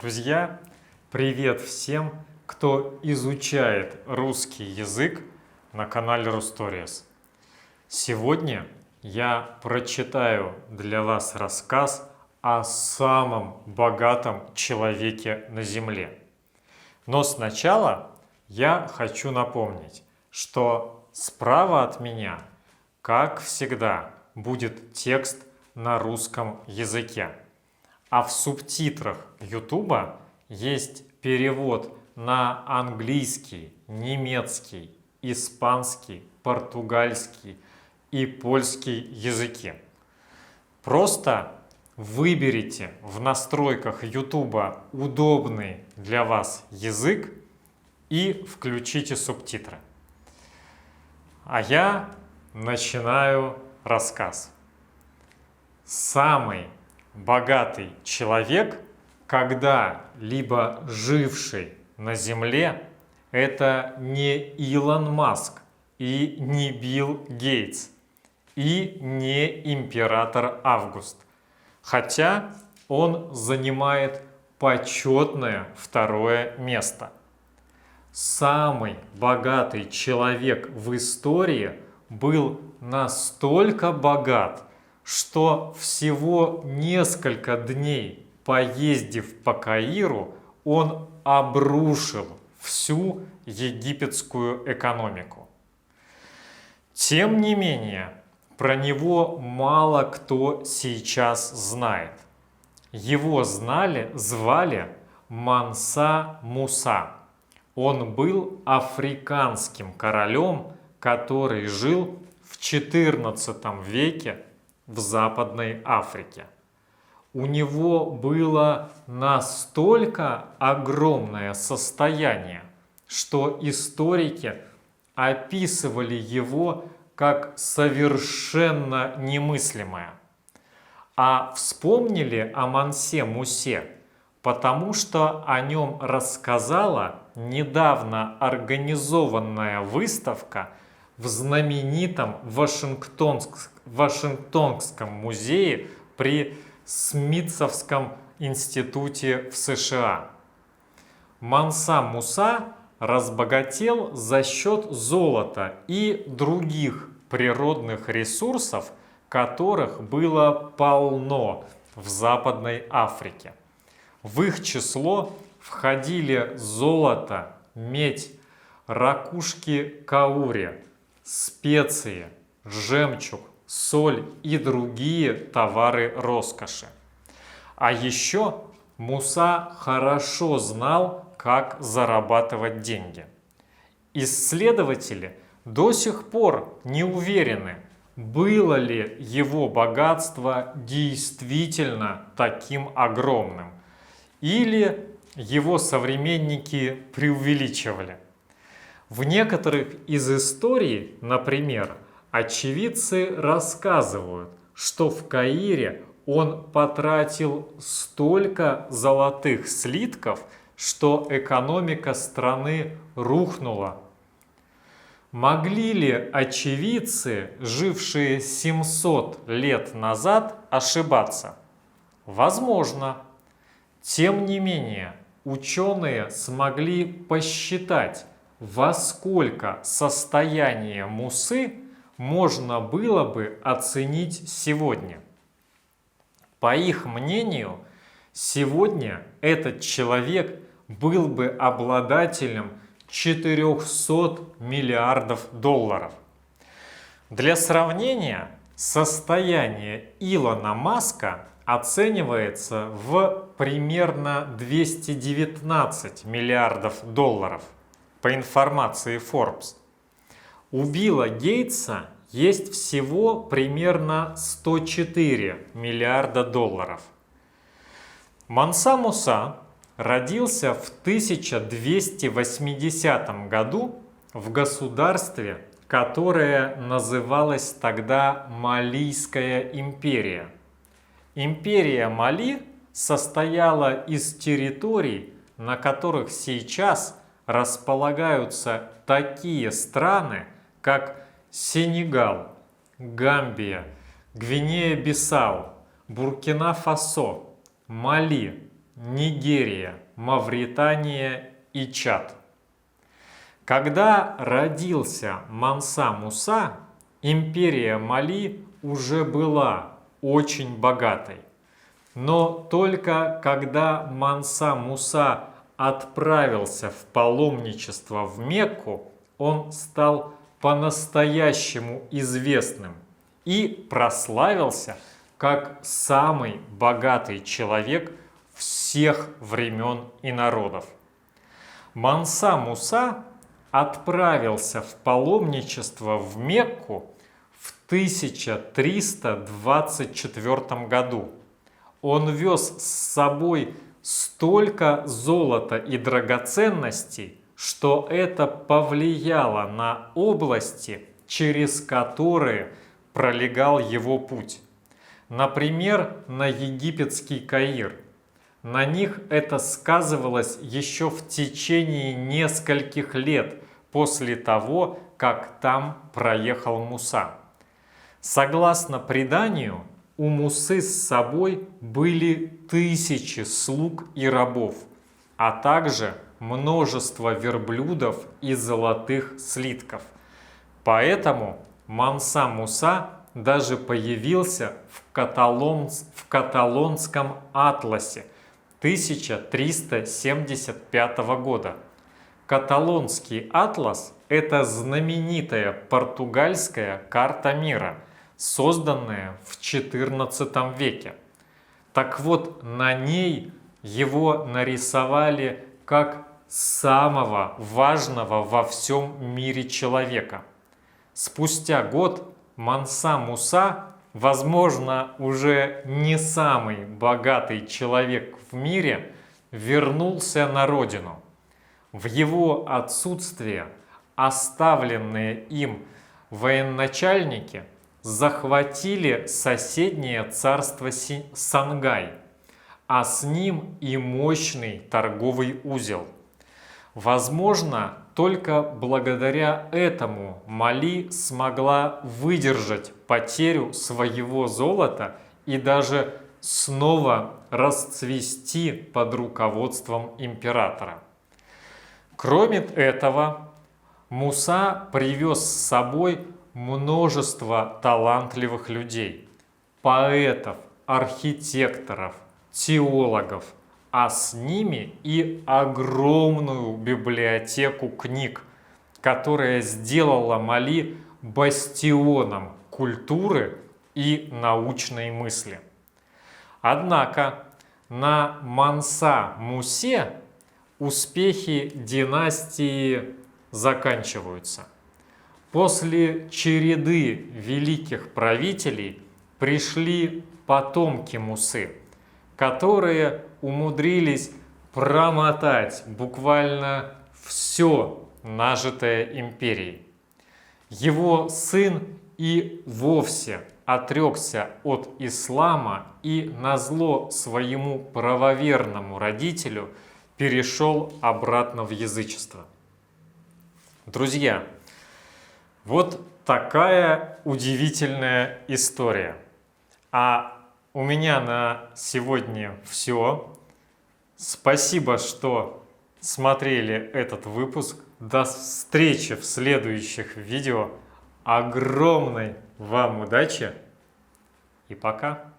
Друзья, привет всем, кто изучает русский язык на канале Rustories. Сегодня я прочитаю для вас рассказ о самом богатом человеке на Земле. Но сначала я хочу напомнить, что справа от меня, как всегда, будет текст на русском языке. А в субтитрах YouTube есть перевод на английский, немецкий, испанский, португальский и польский языки. Просто выберите в настройках YouTube удобный для вас язык и включите субтитры. А я начинаю рассказ. Самый богатый человек, когда-либо живший на Земле, это не Илон Маск и не Билл Гейтс и не император Август, хотя он занимает почетное второе место. Самый богатый человек в истории был настолько богат, что всего несколько дней поездив по Каиру, он обрушил всю египетскую экономику. Тем не менее, про него мало кто сейчас знает. Его звали Манса Муса. Он был африканским королем, который жил в XIV веке в Западной Африке. У него было настолько огромное состояние, что историки описывали его как совершенно немыслимое. А вспомнили о Мансе Мусе, потому что о нем рассказала недавно организованная выставка в знаменитом Вашингтонском музее при Смитсовском институте в США. Манса Муса разбогател за счет золота и других природных ресурсов, которых было полно в Западной Африке. В их число входили золото, медь, ракушки каури, специи, жемчуг, соль и другие товары роскоши. А еще Муса хорошо знал, как зарабатывать деньги. Исследователи до сих пор не уверены, было ли его богатство действительно таким огромным, или его современники преувеличивали. В некоторых из историй, например, очевидцы рассказывают, что в Каире он потратил столько золотых слитков, что экономика страны рухнула. Могли ли очевидцы, жившие 700 лет назад, ошибаться? Возможно. Тем не менее, ученые смогли посчитать, во сколько состояние Мусы можно было бы оценить сегодня. По их мнению, сегодня этот человек был бы обладателем 400 миллиардов долларов. Для сравнения, состояние Илона Маска оценивается в примерно 219 миллиардов долларов, по информации Forbes. У Билла Гейтса есть всего примерно 104 миллиарда долларов. Манса Муса родился в 1280 году в государстве, которое называлось тогда Малийская империя. Империя Мали состояла из территорий, на которых сейчас располагаются такие страны, как Сенегал, Гамбия, Гвинея-Бисау, Буркина-Фасо, Мали, Нигерия, Мавритания и Чад. Когда родился Манса Муса, империя Мали уже была очень богатой. Но только когда Манса Муса отправился в паломничество в Мекку, он стал по-настоящему известным и прославился как самый богатый человек всех времен и народов. Манса Муса отправился в паломничество в Мекку в 1324 году. Он вез с собой столько золота и драгоценностей, что это повлияло на области, через которые пролегал его путь. Например, на египетский Каир. На них это сказывалось еще в течение нескольких лет после того, как там проехал Муса. Согласно преданию, у Мусы с собой были тысячи слуг и рабов, а также множество верблюдов и золотых слитков. Поэтому Манса Муса даже появился в каталонском атласе 1375 года. Каталонский атлас – это знаменитая португальская карта мира, созданная в XIV веке. Так вот, на ней его нарисовали как самого важного во всем мире человека. Спустя год Манса Муса, возможно, уже не самый богатый человек в мире, вернулся на родину. В его отсутствие оставленные им военачальники захватили соседнее царство Сангай, а с ним и мощный торговый узел. Возможно, только благодаря этому Мали смогла выдержать потерю своего золота и даже снова расцвести под руководством императора. Кроме этого, Муса привез с собой множество талантливых людей, поэтов, архитекторов, теологов, а с ними и огромную библиотеку книг, которая сделала Мали бастионом культуры и научной мысли. Однако на Манса Мусе успехи династии заканчиваются. После череды великих правителей пришли потомки Мусы, которые умудрились промотать буквально все нажитое империей. Его сын и вовсе отрекся от ислама и назло своему правоверному родителю перешел обратно в язычество. Друзья, вот такая удивительная история. А у меня на сегодня все. Спасибо, что смотрели этот выпуск. До встречи в следующих видео. Огромной вам удачи и пока!